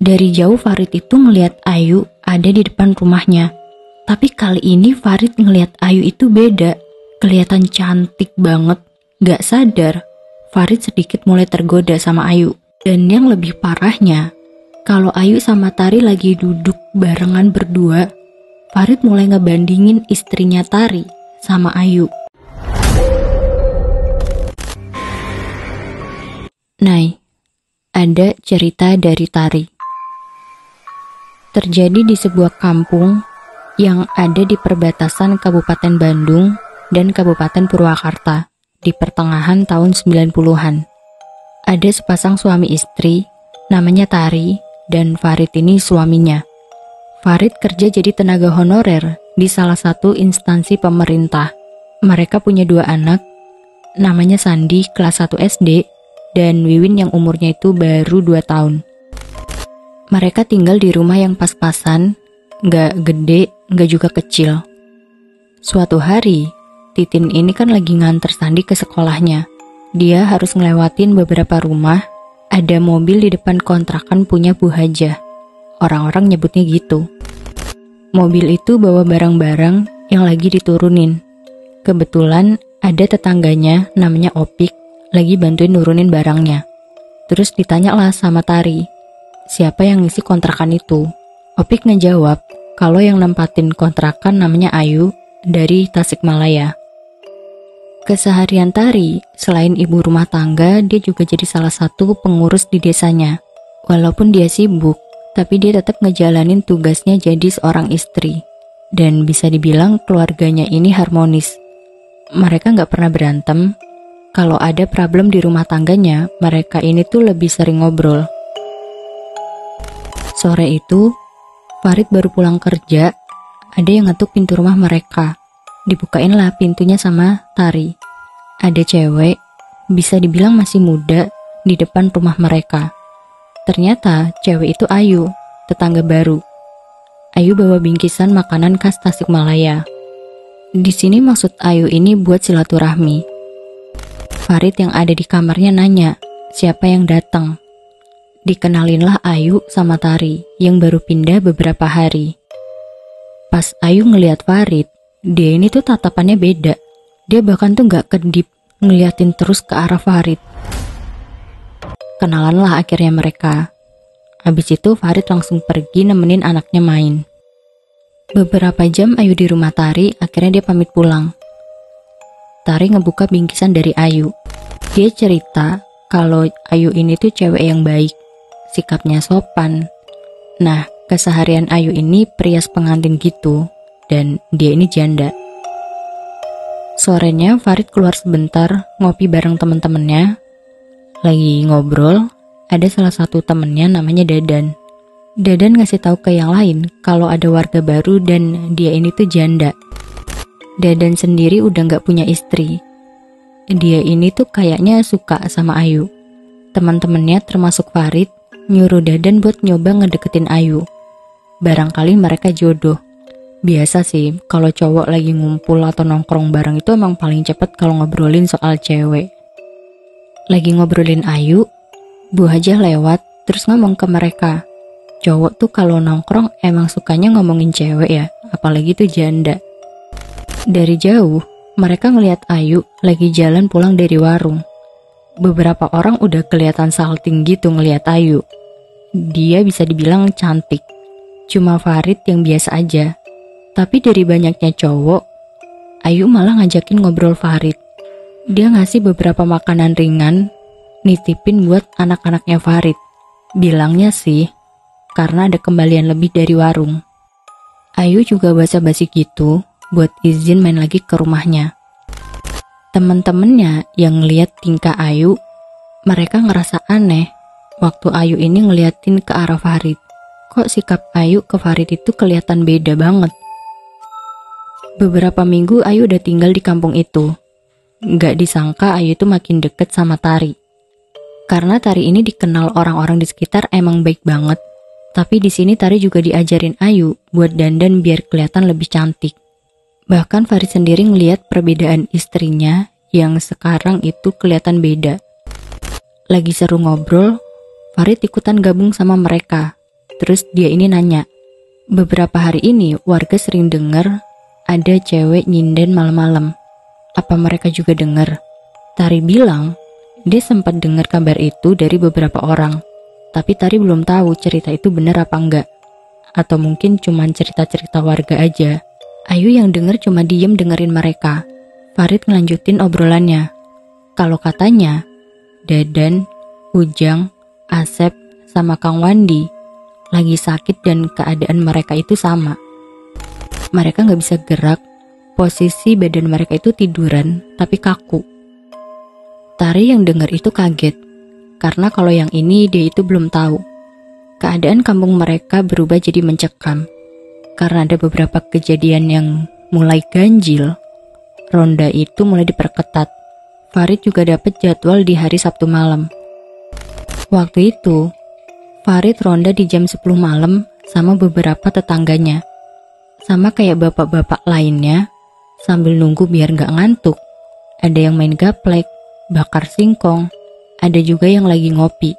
Dari jauh Farid itu ngelihat Ayu ada di depan rumahnya. Tapi kali ini Farid ngelihat Ayu itu beda. Kelihatan cantik banget. Gak sadar, Farid sedikit mulai tergoda sama Ayu. Dan yang lebih parahnya, kalau Ayu sama Tari lagi duduk barengan berdua, Farid mulai ngebandingin istrinya Tari sama Ayu. Nay, ada cerita dari Tari. Terjadi di sebuah kampung yang ada di perbatasan Kabupaten Bandung dan Kabupaten Purwakarta di pertengahan tahun 90-an. Ada sepasang suami istri, namanya Tari, dan Farid ini suaminya. Farid kerja jadi tenaga honorer di salah satu instansi pemerintah. Mereka punya 2 anak, namanya Sandi kelas 1 SD, dan Wiwin yang umurnya itu baru 2 tahun. Mereka tinggal di rumah yang pas-pasan, gak gede, gak juga kecil. Suatu hari, Titin ini kan lagi nganter Sandi ke sekolahnya. Dia harus ngelewatin beberapa rumah, ada mobil di depan kontrakan punya Bu Hajah. Orang-orang nyebutnya gitu. Mobil itu bawa barang-barang yang lagi diturunin. Kebetulan ada tetangganya namanya Opik, lagi bantuin nurunin barangnya. Terus ditanyalah sama Tari, siapa yang ngisi kontrakan itu? Opik ngejawab kalau yang nempatin kontrakan namanya Ayu dari Tasikmalaya. Keseharian Tari, selain ibu rumah tangga, dia juga jadi salah satu pengurus di desanya. Walaupun dia sibuk, tapi dia tetap ngejalanin tugasnya jadi seorang istri. Dan bisa dibilang keluarganya ini harmonis. Mereka gak pernah berantem. Kalau ada problem di rumah tangganya, mereka ini tuh lebih sering ngobrol. Sore itu, Farid baru pulang kerja, ada yang ngetuk pintu rumah mereka. Dibukainlah pintunya sama Tari. Ada cewek, bisa dibilang masih muda, di depan rumah mereka. Ternyata cewek itu Ayu, tetangga baru. Ayu bawa bingkisan makanan khas Tasikmalaya. Di sini maksud Ayu ini buat silaturahmi. Farid yang ada di kamarnya nanya, siapa yang datang? Dikenalinlah Ayu sama Tari, yang baru pindah beberapa hari. Pas Ayu ngelihat Farid, dia ini tuh tatapannya beda. Dia bahkan tuh gak kedip, ngeliatin terus ke arah Farid. Kenalanlah akhirnya mereka. Habis itu Farid langsung pergi nemenin anaknya main. Beberapa jam Ayu di rumah Tari, akhirnya dia pamit pulang. Tari ngebuka bingkisan dari Ayu. Dia cerita kalau Ayu ini tuh cewek yang baik, sikapnya sopan. Nah, keseharian Ayu ini perias pengantin gitu, dan dia ini janda. Sorenya Farid keluar sebentar ngopi bareng temen-temennya. Lagi ngobrol, ada salah satu temennya namanya Dadan. Dadan ngasih tahu ke yang lain kalau ada warga baru dan dia ini tuh janda. Dadan sendiri udah gak punya istri. Dia ini tuh kayaknya suka sama Ayu. Teman-temannya termasuk Farid nyuruh Dadan buat nyoba ngedeketin Ayu. Barangkali mereka jodoh. Biasa sih, kalau cowok lagi ngumpul atau nongkrong bareng itu emang paling cepet kalau ngobrolin soal cewek. Lagi ngobrolin Ayu, Bu Hajah lewat terus ngomong ke mereka. Cowok tuh kalau nongkrong emang sukanya ngomongin cewek ya, apalagi tuh janda. Dari jauh, mereka ngelihat Ayu lagi jalan pulang dari warung. Beberapa orang udah kelihatan salting gitu ngelihat Ayu. Dia bisa dibilang cantik. Cuma Farid yang biasa aja. Tapi dari banyaknya cowok, Ayu malah ngajakin ngobrol Farid. Dia ngasih beberapa makanan ringan, nitipin buat anak-anaknya Farid. Bilangnya sih, karena ada kembalian lebih dari warung. Ayu juga basa-basi gitu, buat izin main lagi ke rumahnya. Temen-temennya yang ngeliat tingkah Ayu, mereka ngerasa aneh waktu Ayu ini ngeliatin ke arah Farid. Kok sikap Ayu ke Farid itu kelihatan beda banget. Beberapa minggu Ayu udah tinggal di kampung itu. Gak disangka Ayu itu makin deket sama Tari. Karena Tari ini dikenal orang-orang di sekitar emang baik banget. Tapi di sini Tari juga diajarin Ayu buat dandan biar kelihatan lebih cantik. Bahkan Farid sendiri ngeliat perbedaan istrinya yang sekarang itu kelihatan beda. Lagi seru ngobrol, Farid ikutan gabung sama mereka. Terus dia ini nanya, beberapa hari ini warga sering dengar ada cewek nyinden malam-malam. Apa mereka juga dengar? Tari bilang, dia sempat dengar kabar itu dari beberapa orang. Tapi Tari belum tahu cerita itu benar apa enggak. Atau mungkin cuma cerita-cerita warga aja. Ayu yang dengar cuma diem dengerin mereka. Farid ngelanjutin obrolannya. Kalau katanya, Dadan, Ujang, Asep, sama Kang Wandi lagi sakit dan keadaan mereka itu sama. Mereka gak bisa gerak, posisi badan mereka itu tiduran tapi kaku. Tari yang dengar itu kaget, karena kalau yang ini dia itu belum tahu. Keadaan kampung mereka berubah jadi mencekam, karena ada beberapa kejadian yang mulai ganjil. Ronda itu mulai diperketat. Farid juga dapat jadwal di hari Sabtu malam. Waktu itu, Farid ronda di jam 10 malam sama beberapa tetangganya. Sama kayak bapak-bapak lainnya, sambil nunggu biar gak ngantuk. Ada yang main gaplek, bakar singkong, ada juga yang lagi ngopi.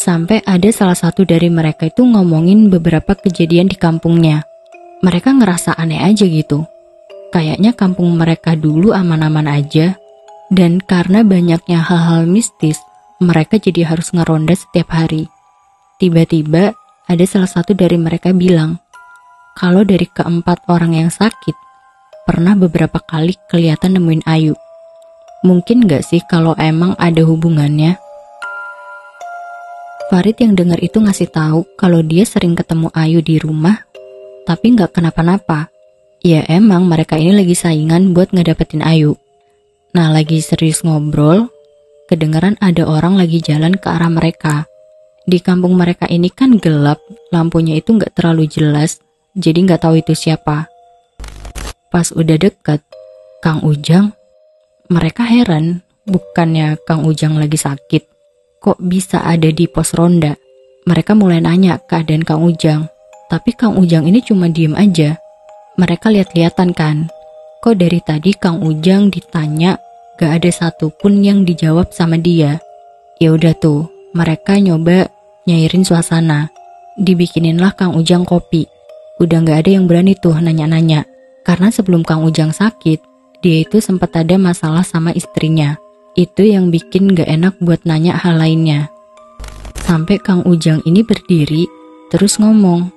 Sampai ada salah satu dari mereka itu ngomongin beberapa kejadian di kampungnya. Mereka ngerasa aneh aja gitu. Kayaknya kampung mereka dulu aman-aman aja. Dan karena banyaknya hal-hal mistis, mereka jadi harus ngeronda setiap hari. Tiba-tiba ada salah satu dari mereka bilang, kalau dari keempat orang yang sakit, pernah beberapa kali kelihatan nemuin Ayu. Mungkin gak sih kalau emang ada hubungannya? Farid yang dengar itu ngasih tahu kalau dia sering ketemu Ayu di rumah, tapi gak kenapa-napa. Ya emang mereka ini lagi saingan buat ngedapetin Ayu. Nah lagi serius ngobrol, kedengeran ada orang lagi jalan ke arah mereka. Di kampung mereka ini kan gelap, lampunya itu gak terlalu jelas, jadi gak tahu itu siapa. Pas udah deket, Kang Ujang, mereka heran, bukannya Kang Ujang lagi sakit, kok bisa ada di pos ronda. Mereka mulai nanya keadaan Kang Ujang, tapi Kang Ujang ini cuma diem aja. Mereka lihat-lihatan kan, kok dari tadi Kang Ujang ditanya, gak ada satupun yang dijawab sama dia. Ya udah tuh, mereka nyoba nyairin suasana. Dibikininlah Kang Ujang kopi. Udah gak ada yang berani tuh nanya-nanya. Karena sebelum Kang Ujang sakit, dia itu sempat ada masalah sama istrinya. Itu yang bikin gak enak buat nanya hal lainnya. Sampai Kang Ujang ini berdiri, terus ngomong,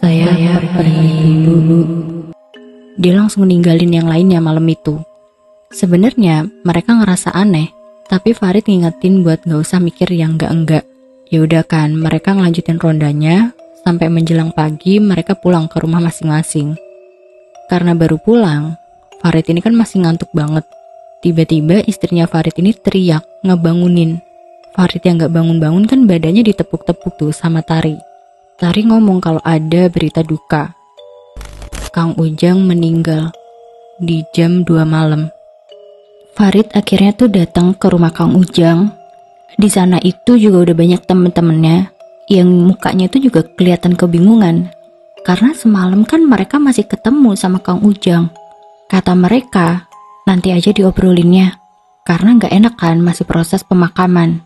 Saya pergi dulu. Dia langsung ninggalin yang lainnya malam itu. Sebenarnya mereka ngerasa aneh, tapi Farid ngingetin buat gak usah mikir yang enggak-enggak. Ya udah kan, mereka ngelanjutin rondanya, sampai menjelang pagi mereka pulang ke rumah masing-masing. Karena baru pulang, Farid ini kan masih ngantuk banget. Tiba-tiba istrinya Farid ini teriak, ngebangunin. Farid yang gak bangun-bangun kan badannya ditepuk-tepuk tuh sama Tari. Tari ngomong kalau ada berita duka. Kang Ujang meninggal di jam 2 malam. Farid akhirnya tuh datang ke rumah Kang Ujang. Di sana itu juga udah banyak temen-temennya yang mukanya itu juga kelihatan kebingungan. Karena semalam kan mereka masih ketemu sama Kang Ujang. Kata mereka, nanti aja diobrolinnya. Karena gak enak kan masih proses pemakaman.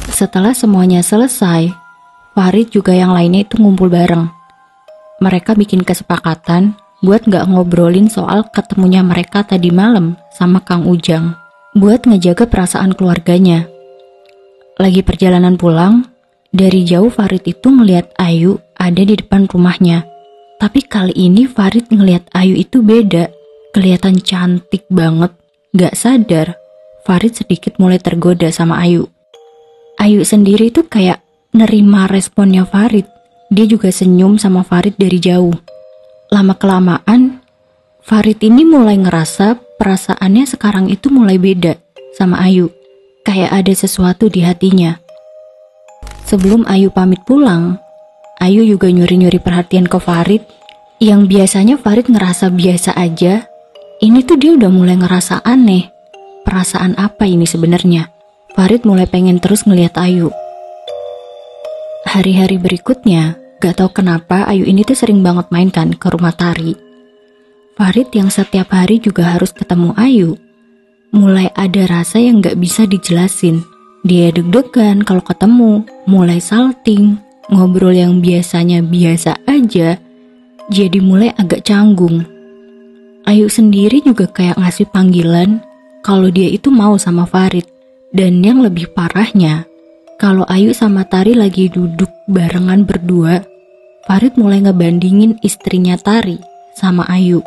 Setelah semuanya selesai, Farid juga yang lainnya itu ngumpul bareng. Mereka bikin kesepakatan buat gak ngobrolin soal ketemunya mereka tadi malam sama Kang Ujang. Buat ngejaga perasaan keluarganya. Lagi perjalanan pulang, dari jauh Farid itu ngelihat Ayu ada di depan rumahnya. Tapi kali ini Farid ngelihat Ayu itu beda. Kelihatan cantik banget. Gak sadar, Farid sedikit mulai tergoda sama Ayu. Ayu sendiri tuh kayak nerima responnya Farid. Dia juga senyum sama Farid dari jauh. Lama-kelamaan, Farid ini mulai ngerasa perasaannya sekarang itu mulai beda sama Ayu. Kayak ada sesuatu di hatinya. Sebelum Ayu pamit pulang, Ayu juga nyuri-nyuri perhatian ke Farid. Yang biasanya Farid ngerasa biasa aja, ini tuh dia udah mulai ngerasa aneh. Perasaan apa ini sebenarnya? Farid mulai pengen terus ngelihat Ayu. Hari-hari berikutnya, gak tahu kenapa Ayu ini tuh sering banget main kan ke rumah Tari. Farid yang setiap hari juga harus ketemu Ayu, mulai ada rasa yang gak bisa dijelasin. Dia deg-degan kalau ketemu, mulai salting, ngobrol yang biasanya biasa aja, jadi mulai agak canggung. Ayu sendiri juga kayak ngasih panggilan kalau dia itu mau sama Farid. Dan yang lebih parahnya, kalau Ayu sama Tari lagi duduk barengan berdua, Farid mulai ngebandingin istrinya Tari sama Ayu.